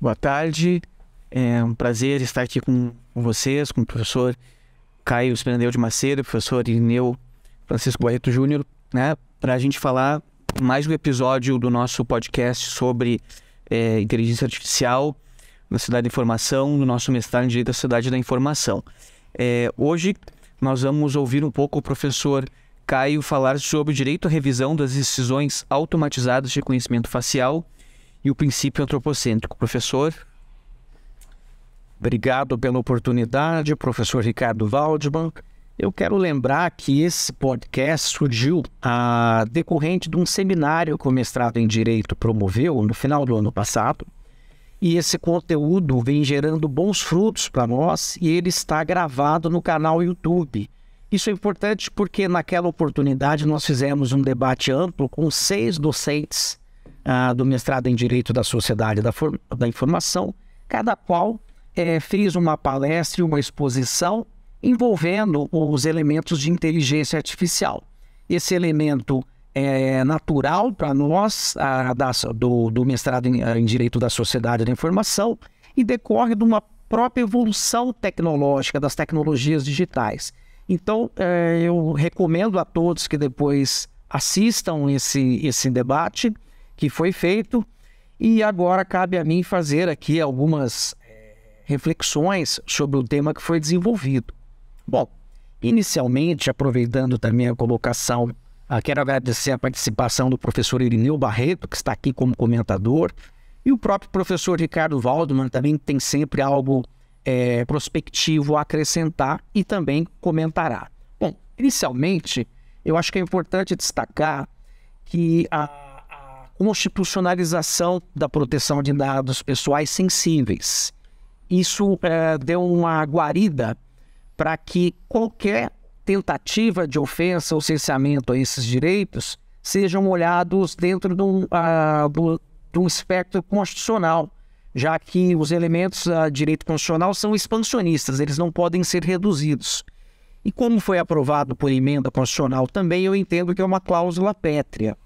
Boa tarde, é um prazer estar aqui com vocês, com o professor Caio Sprenadel de Macedo, professor Irineu Francisco Barreto Júnior, né, para a gente falar mais um episódio do nosso podcast sobre inteligência artificial na sociedade da informação, no nosso mestrado em Direito da Sociedade da Informação. Hoje nós vamos ouvir um pouco o professor Caio falar sobre o direito à revisão das decisões automatizadas de reconhecimento facial e o princípio antropocêntrico. Professor? Obrigado pela oportunidade, professor Ricardo Waldman. Eu quero lembrar que esse podcast surgiu decorrente de um seminário que o mestrado em Direito promoveu no final do ano passado, e esse conteúdo vem gerando bons frutos para nós e ele está gravado no canal YouTube. Isso é importante porque naquela oportunidade nós fizemos um debate amplo com 6 docentes do mestrado em Direito da Sociedade da Informação, cada qual fez uma palestra e uma exposição envolvendo os elementos de inteligência artificial. Esse elemento é natural para nós do mestrado em Direito da Sociedade da Informação e decorre de uma própria evolução tecnológica das tecnologias digitais. Então, eu recomendo a todos que depois assistam esse debate que foi feito, e agora cabe a mim fazer aqui algumas reflexões sobre o tema que foi desenvolvido. Bom, inicialmente, aproveitando também a colocação, quero agradecer a participação do professor Irineu Barreto, que está aqui como comentador, e o próprio professor Ricardo Waldman também tem sempre algo prospectivo a acrescentar e também comentará. Bom, inicialmente, eu acho que é importante destacar que a constitucionalização da proteção de dados pessoais sensíveis, isso deu uma guarida para que qualquer tentativa de ofensa ou cerceamento a esses direitos sejam olhados dentro de um espectro constitucional, já que os elementos do direito constitucional são expansionistas, eles não podem ser reduzidos. E como foi aprovado por emenda constitucional também, eu entendo que é uma cláusula pétrea.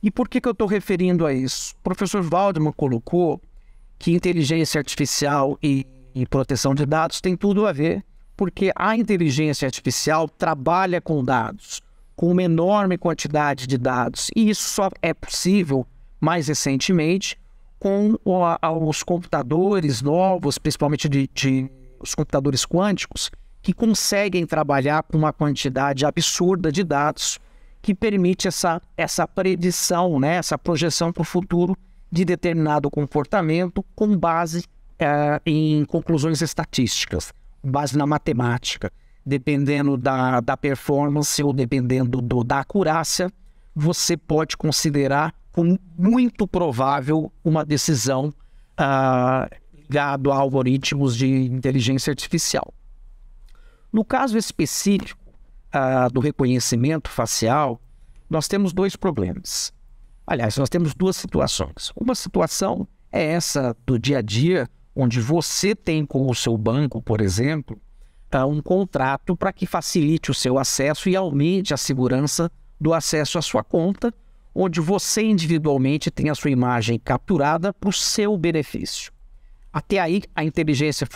E por que eu estou referindo a isso? O professor Waldman colocou que inteligência artificial e proteção de dados tem tudo a ver, porque a inteligência artificial trabalha com dados, com uma enorme quantidade de dados, e isso só é possível, mais recentemente, com os computadores novos, principalmente os computadores quânticos, que conseguem trabalhar com uma quantidade absurda de dados que permite essa predição, né, essa projeção para o futuro de determinado comportamento com base em conclusões estatísticas, base na matemática. Dependendo da performance ou dependendo da acurácia, você pode considerar como muito provável uma decisão ligada a algoritmos de inteligência artificial. No caso específico do reconhecimento facial, nós temos 2 problemas. Aliás, nós temos 2 situações. Uma situação é essa do dia a dia, onde você tem com o seu banco, por exemplo, um contrato para que facilite o seu acesso e aumente a segurança do acesso à sua conta, onde você individualmente tem a sua imagem capturada para o seu benefício. Até aí, a inteligência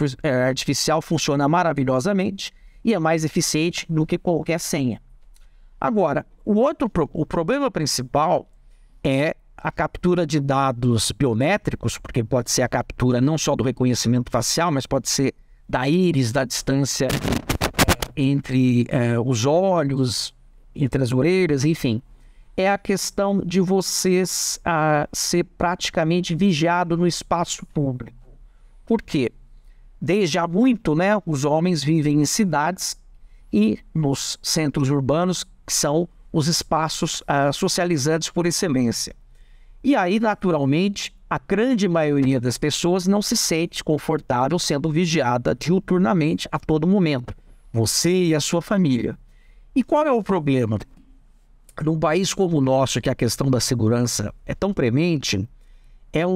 artificial funciona maravilhosamente e é mais eficiente do que qualquer senha. Agora, o problema principal é a captura de dados biométricos, porque pode ser a captura não só do reconhecimento facial, mas pode ser da íris, da distância entre os olhos, entre as orelhas, enfim. É a questão de você ser praticamente vigiado no espaço público. Por quê? Desde há muito, né, os homens vivem em cidades e nos centros urbanos, que são os espaços socializantes por excelência. E aí, naturalmente, a grande maioria das pessoas não se sente confortável sendo vigiada diuturnamente a todo momento. Você e a sua família. E qual é o problema? Num país como o nosso, que a questão da segurança é tão premente, é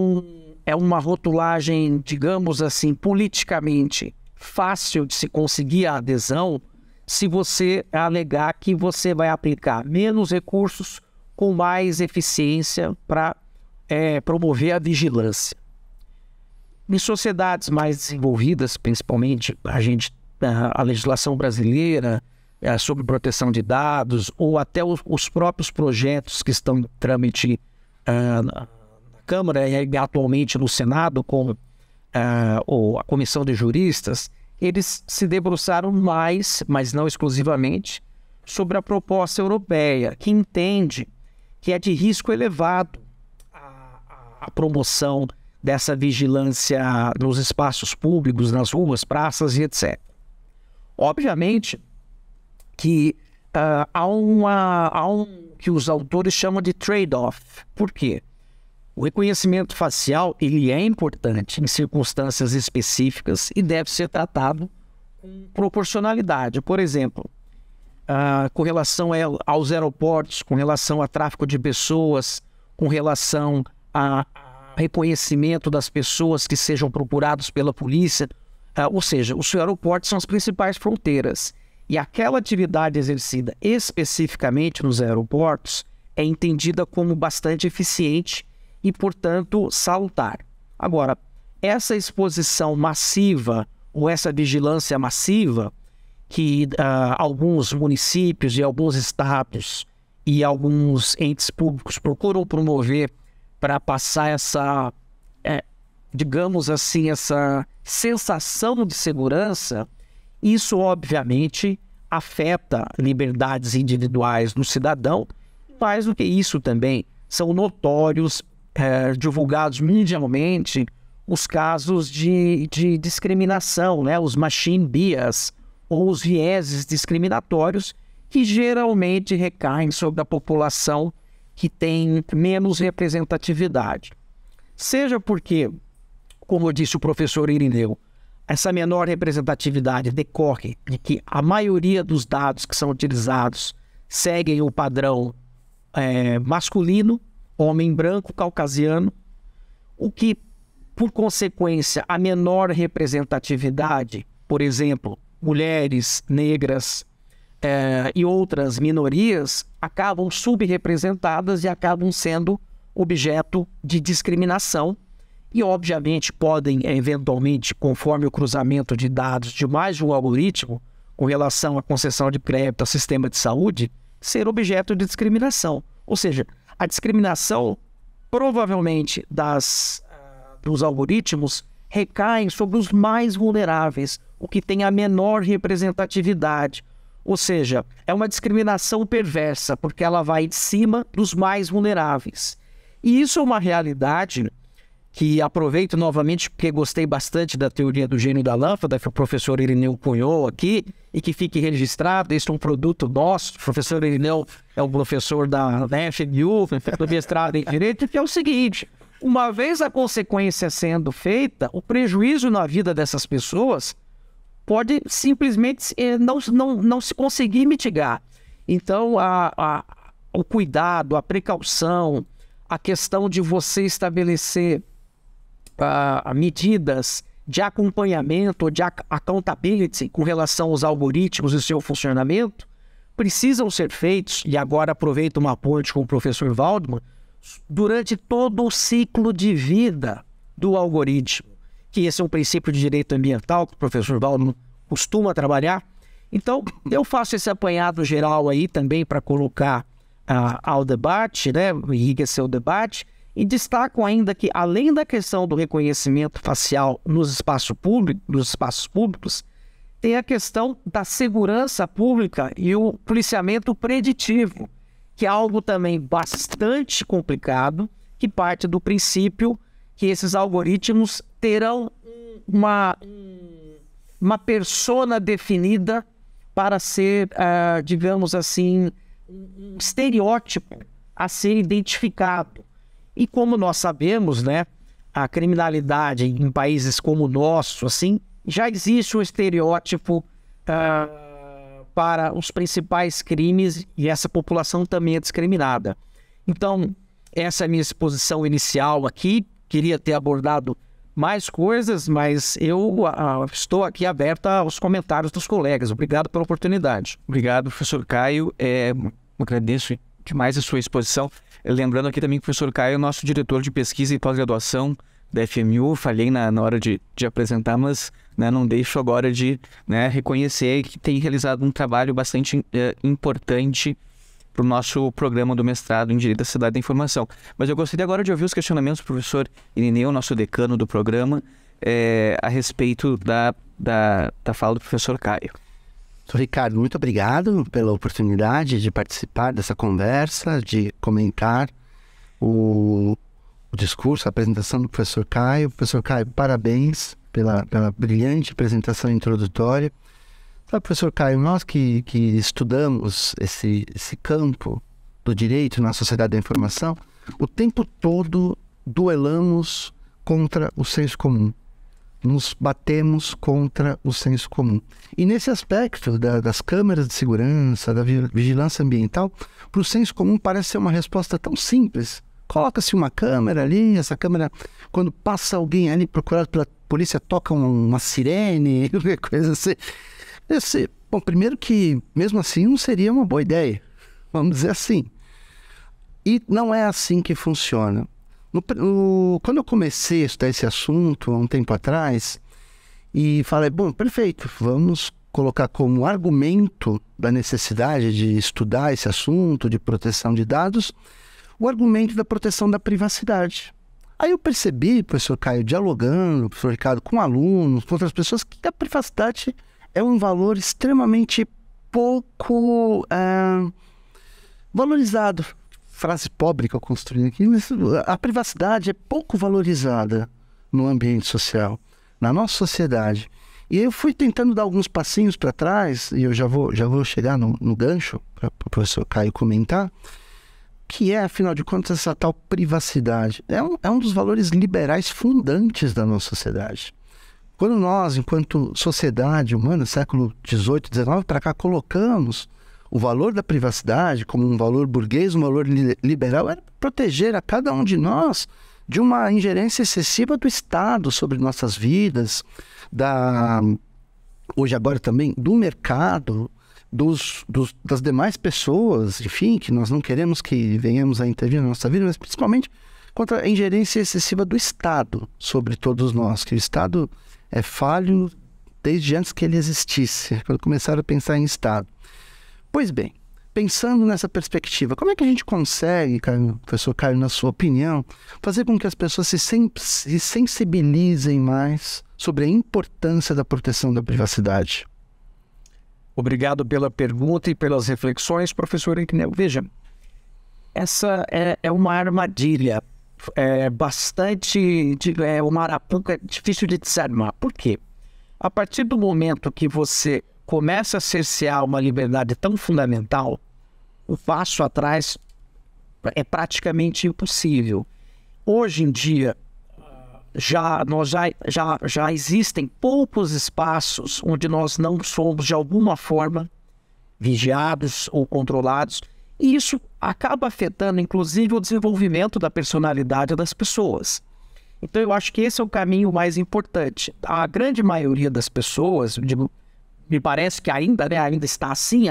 uma rotulagem, digamos assim, politicamente fácil de se conseguir a adesão se você alegar que você vai aplicar menos recursos com mais eficiência para promover a vigilância. Em sociedades mais desenvolvidas, principalmente a legislação brasileira sobre proteção de dados, ou até os próprios projetos que estão em trâmite na Câmara e atualmente no Senado, como ou a Comissão de Juristas, eles se debruçaram mais, mas não exclusivamente, sobre a proposta europeia, que entende que é de risco elevado a promoção dessa vigilância nos espaços públicos, nas ruas, praças e etc. Obviamente que há um que os autores chamam de trade-off. Por quê? O reconhecimento facial ele é importante em circunstâncias específicas e deve ser tratado com proporcionalidade. Por exemplo, com relação aos aeroportos, com relação a tráfico de pessoas, com relação a reconhecimento das pessoas que sejam procurados pela polícia, ou seja, os aeroportos são as principais fronteiras e aquela atividade exercida especificamente nos aeroportos é entendida como bastante eficiente e, portanto, salutar. Agora, essa exposição massiva ou essa vigilância massiva que alguns municípios e alguns estados e alguns entes públicos procuram promover para passar essa, digamos assim, essa sensação de segurança, isso obviamente afeta liberdades individuais do cidadão. Mais do que isso também, são notórios, divulgados mundialmente, os casos de discriminação, né? Os machine bias, ou os vieses discriminatórios, que geralmente recaem sobre a população que tem menos representatividade. Seja porque, como disse o professor Irineu, essa menor representatividade decorre de que a maioria dos dados que são utilizados seguem o padrão masculino, homem branco, caucasiano, o que, por consequência, a menor representatividade, por exemplo, mulheres, negras e outras minorias, acabam subrepresentadas e acabam sendo objeto de discriminação e, obviamente, podem, eventualmente, conforme o cruzamento de dados de mais de um algoritmo, com relação à concessão de crédito ao sistema de saúde, ser objeto de discriminação. Ou seja, a discriminação, provavelmente, dos algoritmos recaem sobre os mais vulneráveis, o que tem a menor representatividade. Ou seja, é uma discriminação perversa, porque ela vai de cima dos mais vulneráveis. E isso é uma realidade que aproveito novamente, porque gostei bastante da teoria do gênio da lâmpada, que o professor Irineu cunhou aqui, e que fique registrado. Este é um produto nosso. O professor Irineu é um professor da FMU, do mestrado em Direito, que é o seguinte: uma vez a consequência sendo feita, o prejuízo na vida dessas pessoas pode simplesmente não se conseguir mitigar. Então, o cuidado, a precaução, a questão de você estabelecer medidas de acompanhamento, de accountability com relação aos algoritmos e seu funcionamento, precisam ser feitos, e agora aproveito uma ponte com o professor Waldman, durante todo o ciclo de vida do algoritmo, que esse é um princípio de direito ambiental que o professor Waldman costuma trabalhar. Então, eu faço esse apanhado geral aí também para colocar ao debate, né, enriquecer o debate, e destaco ainda que, além da questão do reconhecimento facial nos espaços públicos, tem a questão da segurança pública e o policiamento preditivo, que é algo também bastante complicado, que parte do princípio que esses algoritmos terão uma persona definida para ser, digamos assim, um estereótipo a ser identificado. E como nós sabemos, né, a criminalidade em países como o nosso, assim, já existe um estereótipo para os principais crimes e essa população também é discriminada. Então, essa é a minha exposição inicial aqui. Queria ter abordado mais coisas, mas eu estou aqui aberto aos comentários dos colegas. Obrigado pela oportunidade. Obrigado, professor Caio. Agradeço demais a sua exposição. Lembrando aqui também que o professor Caio é nosso diretor de pesquisa e pós-graduação da FMU, falhei na hora de apresentar, mas, né, não deixo agora de, né, reconhecer que tem realizado um trabalho bastante importante para o nosso programa do mestrado em Direito da Cidade da Informação. Mas eu gostaria agora de ouvir os questionamentos do professor Irineu, nosso decano do programa, a respeito da fala do professor Caio. Sr. Ricardo, muito obrigado pela oportunidade de participar dessa conversa, de comentar o discurso, a apresentação do professor Caio. Professor Caio, parabéns pela brilhante apresentação introdutória. Sabe, professor Caio, nós que estudamos esse campo do direito na sociedade da informação, o tempo todo duelamos contra o senso comum. Nos batemos contra o senso comum. E nesse aspecto das câmeras de segurança, da vigilância ambiental, para o senso comum parece ser uma resposta tão simples. Coloca-se uma câmera ali, essa câmera, quando passa alguém ali procurado pela polícia, toca uma sirene, qualquer coisa assim. Bom, primeiro que, mesmo assim, não seria uma boa ideia. Vamos dizer assim. E não é assim que funciona. Quando eu comecei a estudar esse assunto, há um tempo atrás, e falei, bom, perfeito, vamos colocar como argumento da necessidade de estudar esse assunto de proteção de dados, o argumento da proteção da privacidade. Aí eu percebi, professor Caio, dialogando, professor Ricardo, com alunos, com outras pessoas, que a privacidade é um valor extremamente pouco valorizado. Frase pobre que eu construí aqui, mas a privacidade é pouco valorizada no ambiente social, na nossa sociedade. E eu fui tentando dar alguns passinhos para trás, e eu já vou chegar no gancho para o professor Caio comentar, que é, afinal de contas, essa tal privacidade. É um dos valores liberais fundantes da nossa sociedade. Quando nós, enquanto sociedade humana, século XVIII, XIX, para cá, colocamos o valor da privacidade como um valor burguês, um valor liberal, era proteger a cada um de nós de uma ingerência excessiva do Estado sobre nossas vidas, hoje agora também do mercado, das demais pessoas, enfim, que nós não queremos que venhamos a intervir na nossa vida, mas principalmente contra a ingerência excessiva do Estado sobre todos nós, que o Estado é falho desde antes que ele existisse, quando começaram a pensar em Estado. Pois bem, pensando nessa perspectiva, como é que a gente consegue, professor Caio, na sua opinião, fazer com que as pessoas se sensibilizem mais sobre a importância da proteção da privacidade? Obrigado pela pergunta e pelas reflexões, professor Irineu. Veja, essa é uma armadilha, uma arapuca difícil de desarmar. Por quê? A partir do momento que você começa a cercear uma liberdade tão fundamental, o passo atrás é praticamente impossível. Hoje em dia, já existem poucos espaços onde nós não somos, de alguma forma, vigiados ou controlados, e isso acaba afetando, inclusive, o desenvolvimento da personalidade das pessoas. Então, eu acho que esse é o caminho mais importante. A grande maioria das pessoas, me parece que ainda está assim,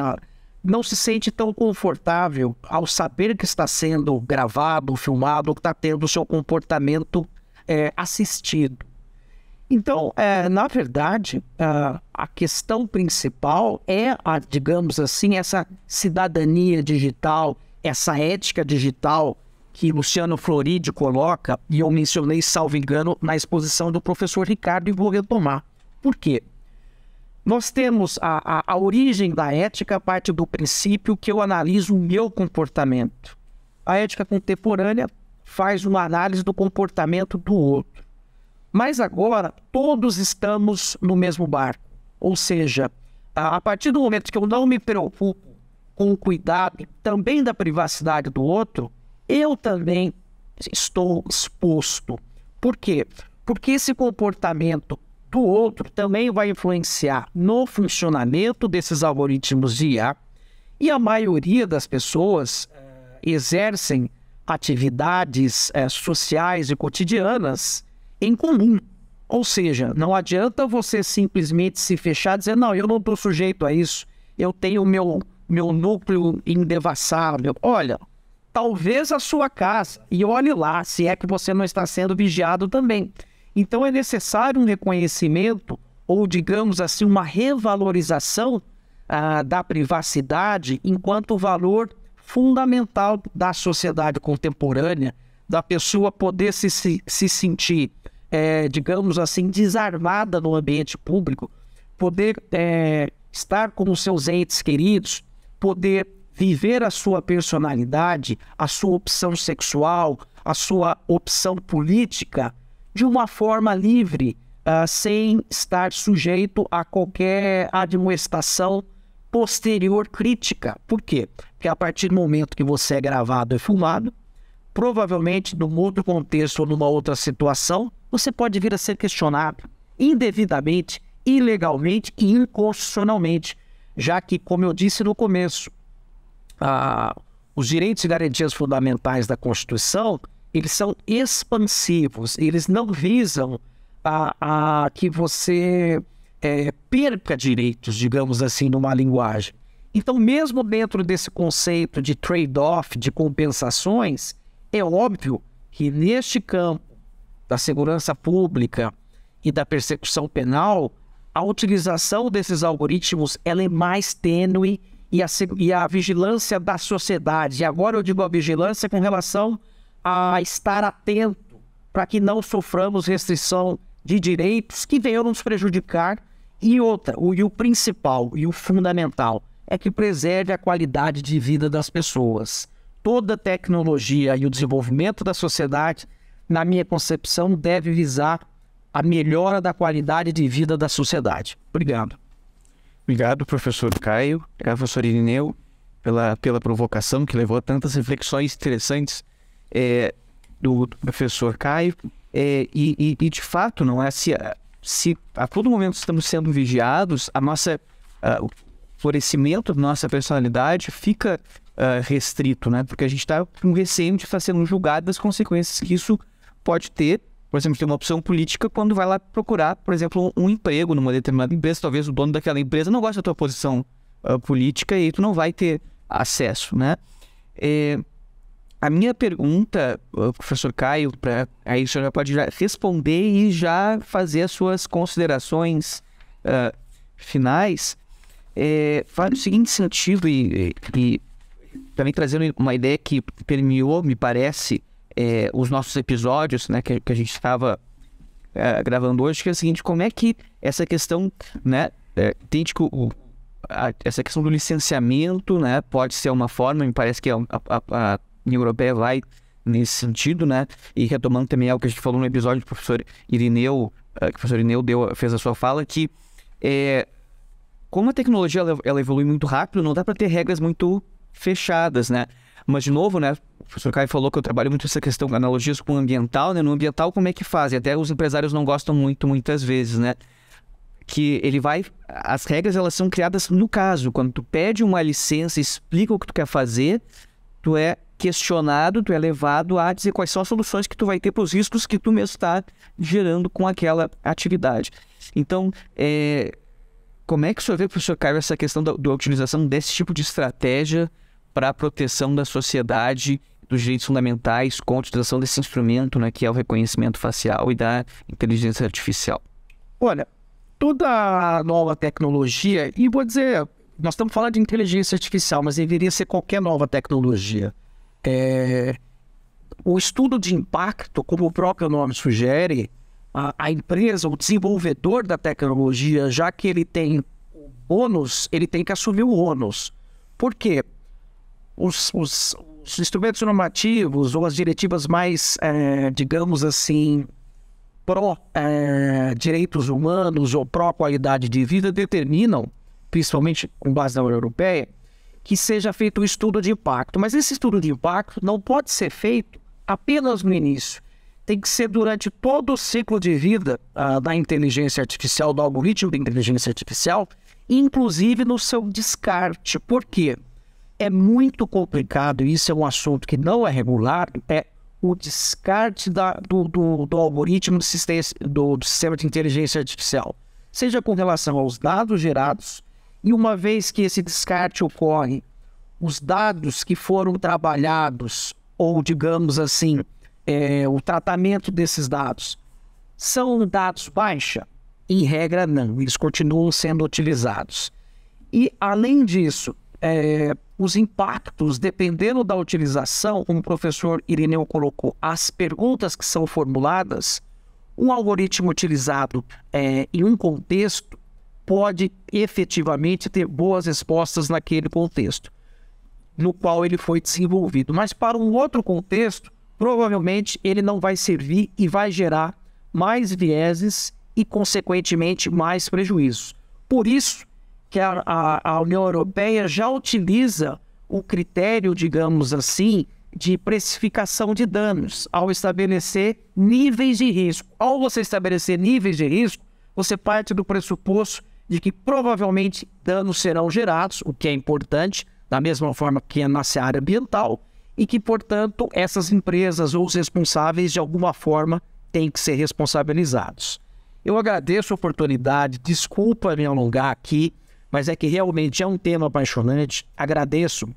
não se sente tão confortável ao saber que está sendo gravado, filmado, ou que está tendo o seu comportamento assistido. Então, na verdade, a questão principal é, digamos assim, essa cidadania digital, essa ética digital que Luciano Floridi coloca, e eu mencionei, salvo engano, na exposição do professor Ricardo, e vou retomar. Por quê? Nós temos a origem da ética a partir do princípio que eu analiso o meu comportamento. A ética contemporânea faz uma análise do comportamento do outro. Mas agora, todos estamos no mesmo barco. Ou seja, a partir do momento que eu não me preocupo com o cuidado também da privacidade do outro, eu também estou exposto. Por quê? Porque esse comportamento do outro também vai influenciar no funcionamento desses algoritmos de IA, e a maioria das pessoas exercem atividades sociais e cotidianas em comum. Ou seja, não adianta você simplesmente se fechar e dizer, não, eu não estou sujeito a isso, eu tenho meu núcleo indevassável. Olha, talvez a sua casa, e olhe lá se é que você não está sendo vigiado também. Então é necessário um reconhecimento, ou digamos assim, uma revalorização da privacidade enquanto valor fundamental da sociedade contemporânea, da pessoa poder se sentir, digamos assim, desarmada no ambiente público, poder estar com os seus entes queridos, poder viver a sua personalidade, a sua opção sexual, a sua opção política de uma forma livre, sem estar sujeito a qualquer admoestação posterior crítica. Por quê? Porque a partir do momento que você é gravado e filmado, provavelmente num outro contexto ou numa outra situação, você pode vir a ser questionado indevidamente, ilegalmente e inconstitucionalmente, já que, como eu disse no começo, os direitos e garantias fundamentais da Constituição, eles são expansivos, eles não visam que você perca direitos, digamos assim, numa linguagem. Então, mesmo dentro desse conceito de trade-off, de compensações, é óbvio que neste campo da segurança pública e da persecução penal, a utilização desses algoritmos ela é mais tênue e a vigilância da sociedade. E agora eu digo a vigilância com relação a estar atento para que não soframos restrição de direitos que venham nos prejudicar. E o principal e o fundamental é que preserve a qualidade de vida das pessoas. Toda tecnologia e o desenvolvimento da sociedade, na minha concepção, deve visar a melhora da qualidade de vida da sociedade. Obrigado. Obrigado, professor Caio, professor Irineu, pela provocação que levou a tantas reflexões interessantes do professor Caio. E de fato, não é se a todo momento estamos sendo vigiados, o florescimento da nossa personalidade fica restrito, né? Porque a gente está com receio de estar sendo julgado das consequências que isso pode ter. Por exemplo, tem uma opção política quando vai lá procurar, por exemplo, um emprego numa determinada empresa. Talvez o dono daquela empresa não goste da tua posição política e tu não vai ter acesso, né? A minha pergunta, professor Caio, aí o senhor já pode responder e já fazer as suas considerações finais, faz o seguinte sentido e também trazendo uma ideia que permeou, me parece, os nossos episódios, né, que a gente estava gravando hoje, que é o seguinte: como é que essa questão, né, entende que essa questão do licenciamento, né, pode ser uma forma, me parece que a União Europeia vai nesse sentido, né? E retomando também algo que a gente falou no episódio do professor Irineu, que o professor Irineu fez a sua fala, que como a tecnologia ela evolui muito rápido, não dá para ter regras muito fechadas, né? Mas, de novo, né, o professor Caio falou que eu trabalho muito essa questão, analogias com o ambiental, né? No ambiental, como é que faz? E até os empresários não gostam muitas vezes, né? Que as regras, elas são criadas no caso. Quando tu pede uma licença, explica o que tu quer fazer, tu é questionado, tu é levado a dizer quais são as soluções que tu vai ter para os riscos que tu mesmo está gerando com aquela atividade. Então, como é que o senhor vê, professor Caio, essa questão da utilização desse tipo de estratégia para a proteção da sociedade, dos direitos fundamentais, com a utilização desse instrumento, né, que é o reconhecimento facial e da inteligência artificial? Olha, toda nova tecnologia, e vou dizer, nós estamos falando de inteligência artificial, mas deveria ser qualquer nova tecnologia. O estudo de impacto, como o próprio nome sugere, a empresa, o desenvolvedor da tecnologia, já que ele tem o ônus, ele tem que assumir o ônus. Por quê? Os instrumentos normativos ou as diretivas mais, digamos assim, pró-direitos humanos ou pró-qualidade de vida determinam, principalmente com base na União Europeia, que seja feito um estudo de impacto. Mas esse estudo de impacto não pode ser feito apenas no início. Tem que ser durante todo o ciclo de vida da inteligência artificial, do algoritmo da inteligência artificial, inclusive no seu descarte. Por quê? É muito complicado, e isso é um assunto que não é regulado, o descarte do algoritmo do sistema de inteligência artificial, seja com relação aos dados gerados, e uma vez que esse descarte ocorre, os dados que foram trabalhados, ou digamos assim, o tratamento desses dados, são dados baixa? Em regra, não. Eles continuam sendo utilizados. E, além disso, os impactos, dependendo da utilização, como o professor Irineu colocou, as perguntas que são formuladas, um algoritmo utilizado em um contexto pode efetivamente ter boas respostas naquele contexto no qual ele foi desenvolvido. Mas para um outro contexto, provavelmente ele não vai servir e vai gerar mais vieses e, consequentemente, mais prejuízos. Por isso que a União Europeia já utiliza o critério, digamos assim, de precificação de danos ao estabelecer níveis de risco. Ao você estabelecer níveis de risco, você parte do pressuposto de que provavelmente danos serão gerados, o que é importante, da mesma forma que é na área ambiental, e que, portanto, essas empresas ou os responsáveis, de alguma forma, têm que ser responsabilizados. Eu agradeço a oportunidade, desculpa me alongar aqui, mas é que realmente é um tema apaixonante. Agradeço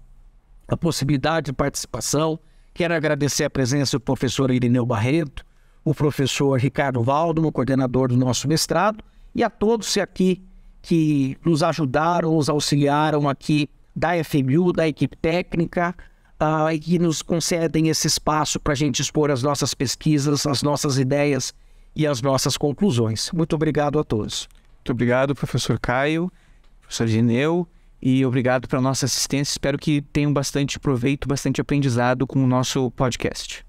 a possibilidade de participação. Quero agradecer a presença do professor Irineu Barreto, o professor Ricardo Waldman, coordenador do nosso mestrado, e a todos aqui que nos ajudaram, nos auxiliaram aqui da FMU, da equipe técnica, e que nos concedem esse espaço para a gente expor as nossas pesquisas, as nossas ideias e as nossas conclusões. Muito obrigado a todos. Muito obrigado, professor Caio, professor Irineu, e obrigado pela nossa assistência. Espero que tenham bastante proveito, bastante aprendizado com o nosso podcast.